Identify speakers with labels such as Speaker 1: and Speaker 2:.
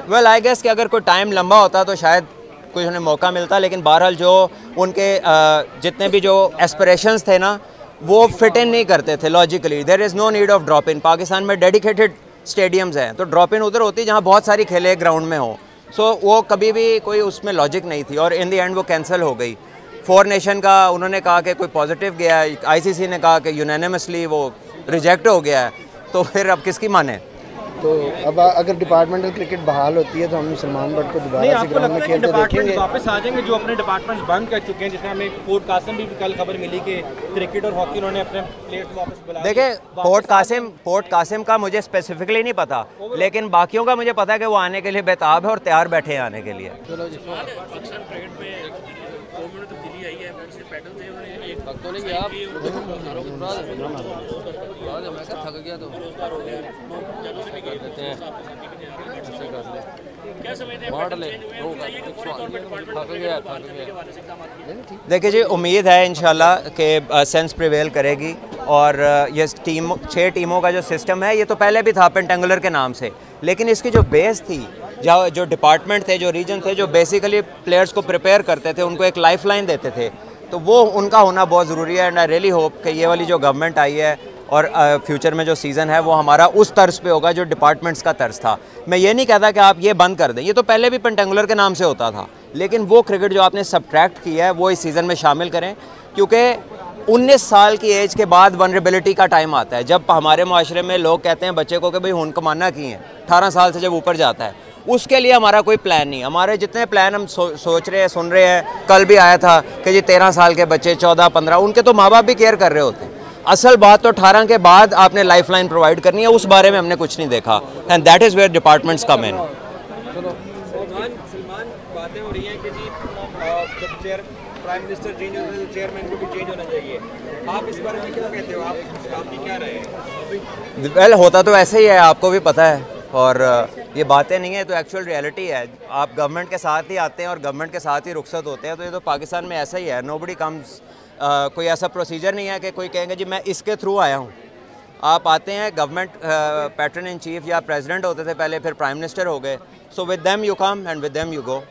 Speaker 1: Well I guess कि अगर कोई टाइम लंबा होता तो शायद कुछ उन्हें मौका मिलता, लेकिन बहरहाल जो उनके जितने भी जो एस्पिरेशंस थे ना वो फिट इन नहीं करते थे logically. There is no need of drop in. Pakistan में डेडिकेटेड स्टेडियम्स हैं, तो ड्रॉप इन उधर होती है जहाँ बहुत सारी खेले एक ग्राउंड में हो। सो वो कभी भी कोई उसमें लॉजिक नहीं थी और इन द एंड वो कैंसिल हो गई। 4 नेशन का उन्होंने कहा कि कोई पॉजिटिव गया है, आईसीसी ने कहा कि यूनानिमसली वो रिजेक्ट हो गया है, तो फिर अब किसकी माने।
Speaker 2: तो अब अगर डिपार्टमेंटल क्रिकेट बहाल होती है तो हम सलमान बट को दोबारा से ग्राउंड में खेलते देखेंगे।
Speaker 3: वापस आ जाएंगे जो अपने डिपार्टमेंट्स बंद कर चुके हैं, जिसमें हमें पोर्ट कासिम भी कल खबर मिली कि क्रिकेट और हॉकी उन्होंने अपने प्लेयर्स वापस बुला।
Speaker 1: देखिए पोर्ट कासिम का मुझे स्पेसिफिकली नहीं पता, लेकिन बाकियों का मुझे पता है कि वो आने के लिए बेताब है और तैयार बैठे हैं आने के लिए।
Speaker 2: चलो जी थक गया तो
Speaker 1: देखिए जी, उम्मीद है इंशाल्लाह कि सेंस प्रिवेल करेगी और ये 6 टीमों का जो सिस्टम है ये तो पहले भी था पेंटेंगुलर के नाम से, लेकिन इसकी जो बेस थी, जो डिपार्टमेंट थे, जो रीजन थे, जो बेसिकली प्लेयर्स को प्रिपेयर करते थे, उनको एक लाइफ लाइन देते थे, तो वो उनका होना बहुत ज़रूरी है। एंड आई रियली होप कि ये वाली जो गवर्नमेंट आई है और फ्यूचर में जो सीज़न है वो हमारा उस तर्ज पे होगा जो डिपार्टमेंट्स का तर्ज था। मैं ये नहीं कहता कि आप ये बंद कर दें, ये तो पहले भी पेंटेंगुलर के नाम से होता था, लेकिन वो क्रिकेट जो आपने सब्ट्रैक्ट किया है वो इस सीज़न में शामिल करें, क्योंकि 19 साल की एज के बाद वनरेबिलिटी का टाइम आता है, जब हमारे माशरे में लोग कहते हैं बच्चे को कि भाई हुन कमाना की है, 18 साल से जब ऊपर जाता है, उसके लिए हमारा कोई प्लान नहीं। हमारे जितने प्लान हम सोच रहे हैं, सुन रहे हैं, कल भी आया था कि जी 13 साल के बच्चे, 14, 15, उनके तो माँ बाप भी केयर कर रहे होते हैं। असल बात तो 18 के बाद आपने लाइफ लाइन प्रोवाइड करनी है, उस बारे में हमने कुछ नहीं देखा, and that is where departments come in.
Speaker 3: Salman, बातें हो रही हैं कि जी जब प्राइम मिनिस्टर चेंज होता है तो चेयरमैन को भी चेंज होना चाहिए, आप इस बारे में क्या कहते हो? आपकी क्या राय है?
Speaker 1: वेल होता तो ऐसे ही है, आपको भी पता है, और ये बातें नहीं है तो एक्चुअल रियलिटी है। आप गवर्नमेंट के साथ ही आते हैं और गवर्नमेंट के साथ ही रुखसत होते हैं, तो ये तो पाकिस्तान में ऐसा ही है। नोबडी कम्स, कोई ऐसा प्रोसीजर नहीं है कि कोई कहेंगे जी मैं इसके थ्रू आया हूँ। आप आते हैं, गवर्नमेंट पैटर्न इन चीफ या प्रेसिडेंट होते थे पहले, फिर प्राइम मिनिस्टर हो गए, so with them you come and with them you go.